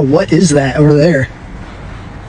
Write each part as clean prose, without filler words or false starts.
What is that over there?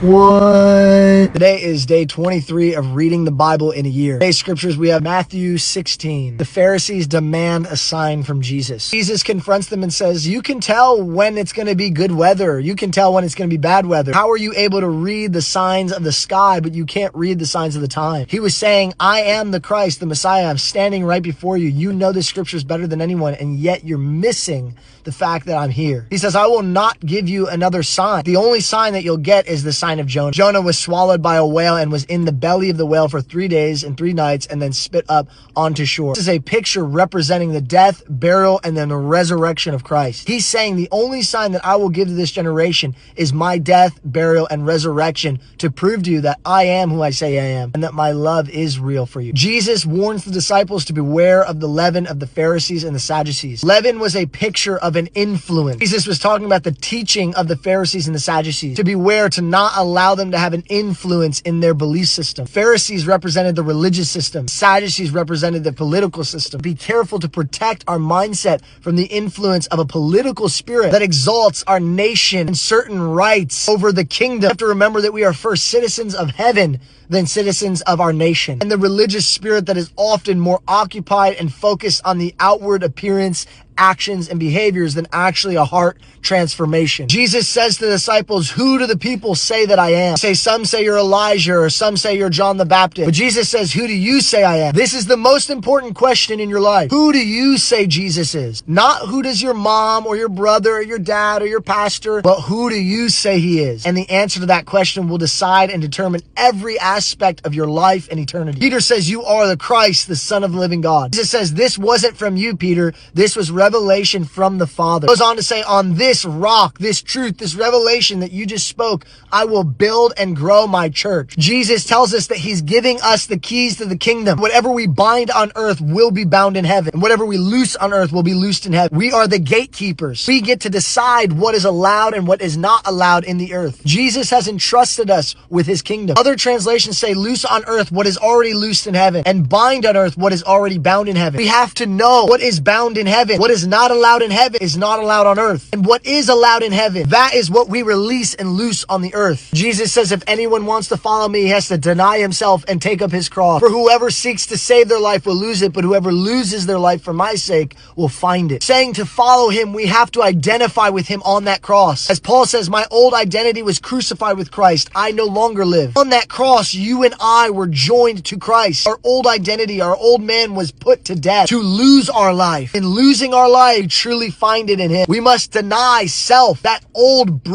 What? Today is day 23 of reading the Bible in a year. Today's scriptures, we have Matthew 16. The Pharisees demand a sign from Jesus. Jesus confronts them and says, you can tell when it's going to be good weather. You can tell when it's going to be bad weather. How are you able to read the signs of the sky, but you can't read the signs of the time? He was saying, I am the Christ, the Messiah. I'm standing right before you. You know the scriptures better than anyone, and yet you're missing the fact that I'm here. He says, I will not give you another sign. The only sign that you'll get is the sign of Jonah. Jonah was swallowed by a whale and was in the belly of the whale for 3 days and 3 nights and then spit up onto shore. This is a picture representing the death, burial, and then the resurrection of Christ. He's saying the only sign that I will give to this generation is my death, burial, and resurrection to prove to you that I am who I say I am and that my love is real for you. Jesus warns the disciples to beware of the leaven of the Pharisees and the Sadducees. Leaven was a picture of an influence. Jesus was talking about the teaching of the Pharisees and the Sadducees. To beware, to not allow them to have an influence in their belief system. Pharisees represented the religious system. Sadducees represented the political system. Be careful to protect our mindset from the influence of a political spirit that exalts our nation and certain rights over the kingdom. We have to remember that we are first citizens of heaven than citizens of our nation. And the religious spirit that is often more occupied and focused on the outward appearance, actions, and behaviors than actually a heart transformation. Jesus says to the disciples, who do the people say that I am? Some say you're Elijah, or some say you're John the Baptist. But Jesus says, who do you say I am? This is the most important question in your life. Who do you say Jesus is? Not who does your mom or your brother or your dad or your pastor, but who do you say he is? And the answer to that question will decide and determine every aspect of your life and eternity. Peter says, you are the Christ, the Son of the living God. Jesus says, this wasn't from you, Peter. This was revelation from the Father. Goes on to say, on this rock, this truth, this revelation that you just spoke, I will build and grow my church. Jesus tells us that he's giving us the keys to the kingdom. Whatever we bind on earth will be bound in heaven, and whatever we loose on earth will be loosed in heaven. We are the gatekeepers. We get to decide what is allowed and what is not allowed in the earth. Jesus has entrusted us with his kingdom. Other translations say, loose on earth what is already loosed in heaven, and bind on earth what is already bound in heaven. We have to know what is bound in heaven. What is not allowed in heaven is not allowed on earth. And what is allowed in heaven, that is what we release and loose on the earth. Jesus says if anyone wants to follow me, he has to deny himself and take up his cross. For whoever seeks to save their life will lose it, but whoever loses their life for my sake will find it. Saying to follow him, we have to identify with him on that cross. As Paul says, my old identity was crucified with Christ. I no longer live. On that cross, you and I were joined to Christ. Our old identity, our old man was put to death to lose our life. In losing our life, we truly find it in him. We must deny self, that old broken